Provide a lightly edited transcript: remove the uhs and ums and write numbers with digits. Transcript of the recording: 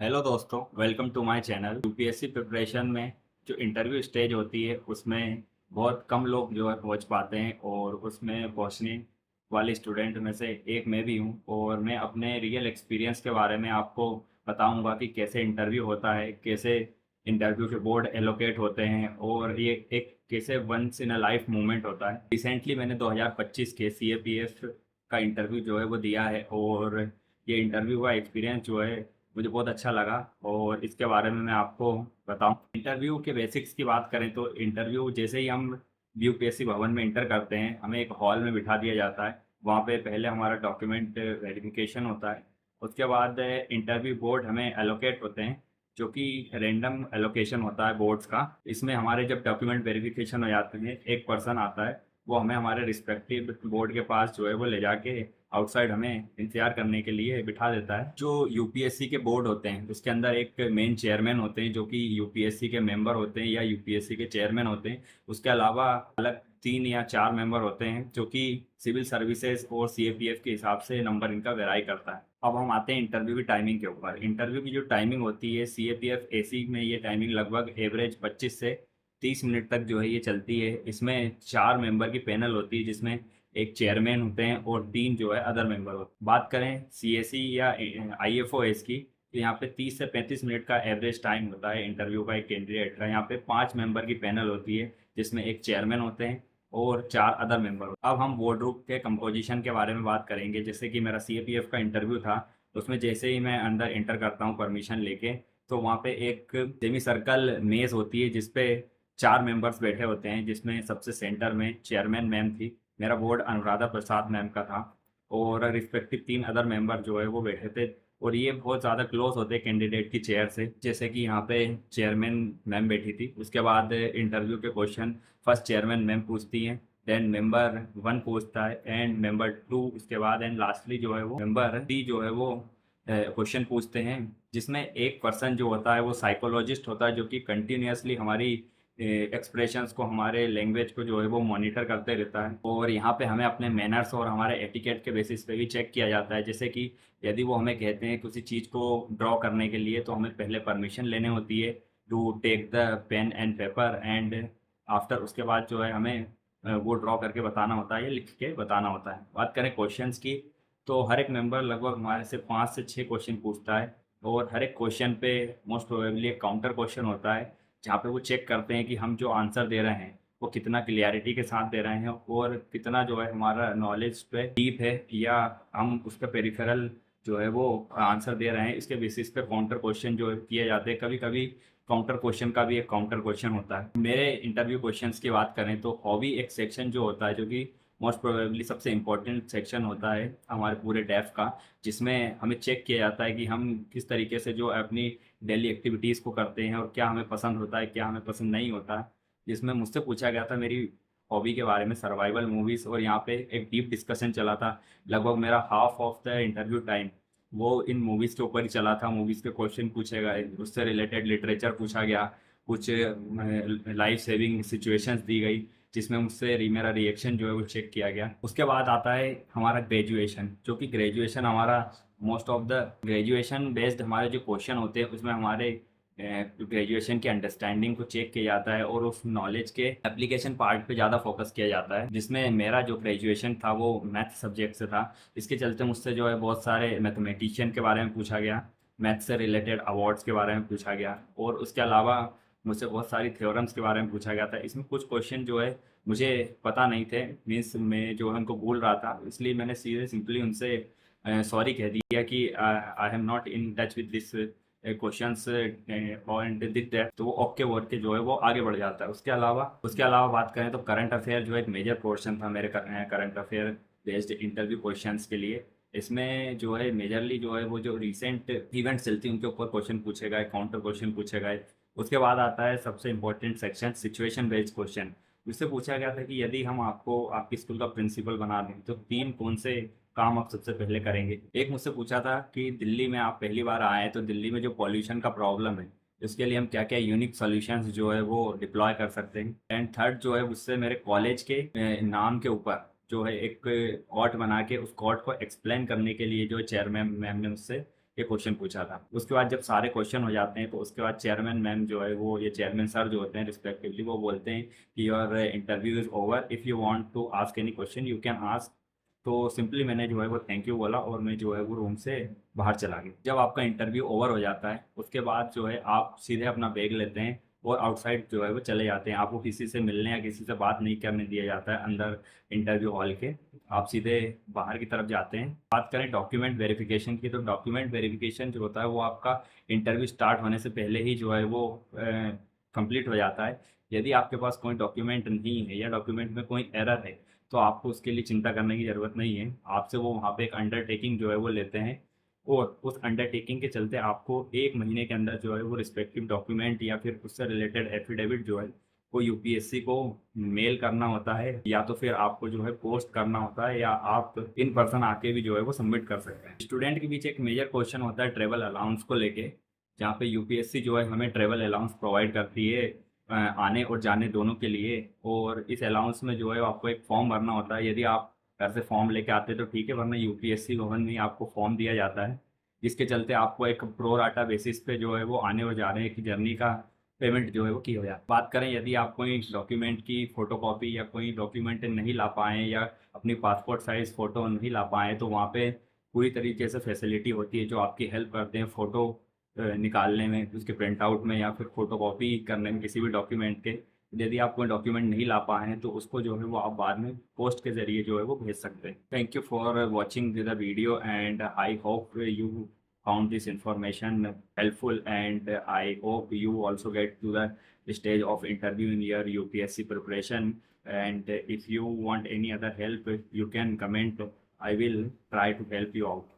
Hello दोस्तों, welcome to my channel. UPSC preparation में जो इंटरव्यू स्टेज होती है उसमें बहुत कम लोग जो है पहुंच पाते हैं और उसमें पहुंचने वाले स्टूडेंट में से एक मैं भी हूं। और मैं अपने रियल एक्सपीरियंस के बारे में आपको बताऊंगा कि कैसे इंटरव्यू होता है, कैसे इंटरव्यू के बोर्ड एलोकेट होते हैं और ये एक कैसे once in a life moment होता है। रिसेंटली मैंने 2025 के सीएपीएफ का इंटरव्यू जो है वो दिया है और ये इंटरव्यू का एक्सपीरियंस जो है मुझे बहुत अच्छा लगा और इसके बारे में मैं आपको बताऊं। इंटरव्यू के बेसिक्स की बात करें तो इंटरव्यू जैसे ही हम यूपीएससी भवन में इंटर करते हैं हमें एक हॉल में बिठा दिया जाता है। वहाँ पे पहले हमारा डॉक्यूमेंट वेरिफिकेशन होता है। उसके बाद इंटरव्यू बोर्ड हमें एलोकेट होते हैं, जो कि रैंडम एलोकेशन होता है बोर्ड्स का। इसमें हमारे जब डॉक्यूमेंट वेरिफिकेशन हो जाते हैं एक पर्सन आता है, वो हमें हमारे रिस्पेक्टिव बोर्ड के पास जो है वो ले जाके आउटसाइड हमें इंतजार करने के लिए बिठा देता है। जो यूपीएससी के बोर्ड होते हैं उसके अंदर एक मेन चेयरमैन होते हैं जो कि यूपीएससी के मेंबर होते हैं या यूपीएससी के चेयरमैन होते हैं। उसके अलावा अलग 3 या 4 मेंबर होते हैं जो कि सिविल सर्विसेज और सीएपीएफ के हिसाब से नंबर इनका वेराई करता है। अब हम आते हैं इंटरव्यू की टाइमिंग के ऊपर। इंटरव्यू की जो टाइमिंग होती है सीएपीएफ एसी में, ये टाइमिंग लगभग एवरेज 25 से 30 मिनट तक जो है ये चलती है। इसमें 4 मेंबर की पैनल होती है जिसमें एक चेयरमैन होते हैं और 3 जो है अदर मेंबर होते हैं। बात करें सीएसई या आईएफओएस की, तो यहाँ पे 30 से 35 मिनट का एवरेज टाइम होता है इंटरव्यू का एक कैंडिडेट का। यहाँ पे 5 मेंबर की पैनल होती है जिसमें एक चेयरमैन होते हैं और 4 अदर मेंबर होते हैं। अब हम वार्डरोब के कंपोजिशन के बारे में बात करेंगे। जैसे कि मेरा सीएपीएफ का इंटरव्यू था, तो उसमें जैसे ही मैं अंदर इंटर करता हूँ परमिशन लेके, तो वहाँ पे एक सेमी सर्कल मेज होती है जिसपे 4 मेंबर्स बैठे होते हैं, जिसमें सबसे सेंटर में चेयरमैन मैम थी। मेरा बोर्ड अनुराधा प्रसाद मैम का था और रिस्पेक्टिव 3 अदर मेंबर जो है वो बैठे थे। और ये बहुत ज़्यादा क्लोज होते हैं कैंडिडेट की चेयर से। जैसे कि यहाँ पे चेयरमैन मैम बैठी थी, उसके बाद इंटरव्यू के क्वेश्चन फर्स्ट चेयरमैन मैम पूछती हैं, देन मेंबर 1 पूछता है एंड मेंबर 2, उसके बाद एंड लास्टली जो है वो मेंबर 3 जो है वो क्वेश्चन पूछते हैं। जिसमें एक पर्सन जो होता है वो साइकोलॉजिस्ट होता है जो कि कंटिन्यूअसली हमारी एक्सप्रेशंस को, हमारे लैंग्वेज को जो है वो मॉनिटर करते रहता है। और यहाँ पे हमें अपने मैनर्स और हमारे एटिकेट के बेसिस पे भी चेक किया जाता है। जैसे कि यदि वो हमें कहते हैं किसी चीज़ को ड्रॉ करने के लिए, तो हमें पहले परमिशन लेने होती है to take the pen and paper and after, उसके बाद जो है हमें वो ड्रॉ करके बताना होता है या लिख के बताना होता है। बात करें क्वेश्चंस की, तो हर एक मेंबर लगभग हमारे से 5 से 6 क्वेश्चन पूछता है और हर एक क्वेश्चन पे मोस्ट प्रोबेबली एक काउंटर क्वेश्चन होता है जहाँ पे वो चेक करते हैं कि हम जो आंसर दे रहे हैं वो कितना क्लियरिटी के साथ दे रहे हैं और कितना जो है हमारा नॉलेज पे डीप है, या हम उसका पेरिफेरल जो है वो आंसर दे रहे हैं। इसके बेसिस पे काउंटर क्वेश्चन जो किए जाते हैं। कभी कभी काउंटर क्वेश्चन का भी एक काउंटर क्वेश्चन होता है। मेरे इंटरव्यू क्वेश्चंस की बात करें तो हॉबी एक सेक्शन जो होता है, जो कि मोस्ट प्रोबेबली सबसे इम्पोर्टेंट सेक्शन होता है हमारे पूरे डेफ का, जिसमें हमें चेक किया जाता है कि हम किस तरीके से जो अपनी डेली एक्टिविटीज़ को करते हैं और क्या हमें पसंद होता है, क्या हमें पसंद नहीं होता है। जिसमें मुझसे पूछा गया था मेरी हॉबी के बारे में, सर्वाइवल मूवीज़, और यहाँ पे एक डीप डिस्कशन चला था। लगभग मेरा half of the interview time वो इन मूवीज़ के ऊपर ही चला था। मूवीज़ के क्वेश्चन पूछे गए, उससे रिलेटेड लिटरेचर पूछा गया, कुछ लाइफ सेविंग सिचुएशंस दी गई जिसमें मुझसे मेरा रिएक्शन जो है वो चेक किया गया। उसके बाद आता है हमारा ग्रेजुएशन, जो कि ग्रेजुएशन हमारा most of the graduation based हमारे जो क्वेश्चन होते हैं उसमें हमारे ग्रेजुएशन की अंडरस्टैंडिंग को चेक किया जाता है और उस नॉलेज के एप्लीकेशन पार्ट पे ज़्यादा फोकस किया जाता है। जिसमें मेरा जो ग्रेजुएशन था वो मैथ सब्जेक्ट से था। इसके चलते मुझसे जो है बहुत सारे मैथमेटिशियन के बारे में पूछा गया, मैथ से रिलेटेड अवार्ड्स के बारे में पूछा गया और उसके अलावा मुझसे बहुत सारी थ्योरम्स के बारे में पूछा गया था। इसमें कुछ क्वेश्चन जो है मुझे पता नहीं थे, मीन्स मैं जो है उनको भूल रहा था, इसलिए मैंने सीधे सिंपली उनसे सॉरी कह दिया कि I am not in touch with this questions and दिख दैट, तो वो ओके वर्ड के जो है वो आगे बढ़ जाता है। उसके अलावा बात करें तो करंट अफेयर जो एक मेजर पोर्शन था मेरे current affair based interview questions के लिए। इसमें जो है मेजरली जो है वो जो रिसेंट इवेंट्स चलती हैं उनके ऊपर क्वेश्चन पूछे गए, काउंटर क्वेश्चन पूछे गए। उसके बाद आता है सबसे important section, situation based question. उससे पूछा गया था कि यदि हम आपको आपकी स्कूल का प्रिंसिपल बना दें तो 3 कौन से काम आप सबसे पहले करेंगे। एक मुझसे पूछा था कि दिल्ली में आप पहली बार आए हैं तो दिल्ली में जो पॉल्यूशन का प्रॉब्लम है उसके लिए हम क्या क्या यूनिक सॉल्यूशंस जो है वो डिप्लॉय कर सकते हैं। एंड थर्ड जो है उससे मेरे कॉलेज के नाम के ऊपर जो है एक कोट बना के उस कोट को एक्सप्लेन करने के लिए जो चेयरमैन मैम ने मुझसे ये क्वेश्चन पूछा था। उसके बाद जब सारे क्वेश्चन हो जाते हैं तो उसके बाद चेयरमैन मैम जो है वो, ये चेयरमैन सर जो होते हैं रिस्पेक्टिवली, वो बोलते हैं कि your interview is over, if you want to ask any question you can ask. तो सिंपली मैंने जो है वो थैंक यू बोला और मैं जो है वो रूम से बाहर चला गया। जब आपका इंटरव्यू ओवर हो जाता है उसके बाद जो है आप सीधे अपना बैग लेते हैं और आउटसाइड जो है वो चले जाते हैं। आपको किसी से मिलने या किसी से बात नहीं करने दिया जाता है अंदर इंटरव्यू हॉल के। आप सीधे बाहर की तरफ जाते हैं। बात करें डॉक्यूमेंट वेरिफिकेशन की, तो डॉक्यूमेंट वेरिफिकेशन जो होता है वो आपका इंटरव्यू स्टार्ट होने से पहले ही जो है वो कंप्लीट हो जाता है। यदि आपके पास कोई डॉक्यूमेंट नहीं है या डॉक्यूमेंट में कोई एरर है तो आपको उसके लिए चिंता करने की ज़रूरत नहीं है। आपसे वो वहाँ पे एक अंडरटेकिंग जो है वो लेते हैं और उस अंडरटेकिंग के चलते आपको 1 महीने के अंदर जो है वो रिस्पेक्टिव डॉक्यूमेंट या फिर उससे रिलेटेड एफिडेविट जो है वो यूपीएससी को मेल करना होता है, या तो फिर आपको जो है पोस्ट करना होता है, या आप इन पर्सन आके भी जो है वो सबमिट कर सकते हैं। स्टूडेंट के बीच एक मेजर क्वेश्चन होता है ट्रेवल अलाउंस को लेके, जहाँ पे यूपीएससी जो है हमें ट्रेवल अलाउंस प्रोवाइड करती है आने और जाने दोनों के लिए। और इस अलाउंस में जो है आपको एक फॉर्म भरना होता है। यदि आप घर से फॉर्म लेके आते तो ठीक है, वरना यूपीएससी भवन में ही आपको फॉर्म दिया जाता है, जिसके चलते आपको एक प्रो राटा बेसिस पे जो है वो आने और जाने की जर्नी का पेमेंट जो है वो की हो जाए। बात करें यदि आप कोई डॉक्यूमेंट की फोटोकॉपी या कोई डॉक्यूमेंट नहीं ला पाएँ या अपनी पासपोर्ट साइज़ फ़ोटो नहीं ला पाएँ, तो वहाँ पे पूरी तरीके से फैसिलिटी होती है जो आपकी हेल्प करते हैं फ़ोटो निकालने में, उसके प्रिंट आउट में या फिर फोटोकॉपी करने में किसी भी डॉक्यूमेंट के। यदि आप कोई डॉक्यूमेंट नहीं ला पाए हैं तो उसको जो है वो आप बाद में पोस्ट के ज़रिए जो है वो भेज सकते हैं। Thank you for watching the video and I hope you found this information helpful, and I hope you also get to the stage of interview in your UPSC preparation. And if you want any other help you can comment, I will try to help you out.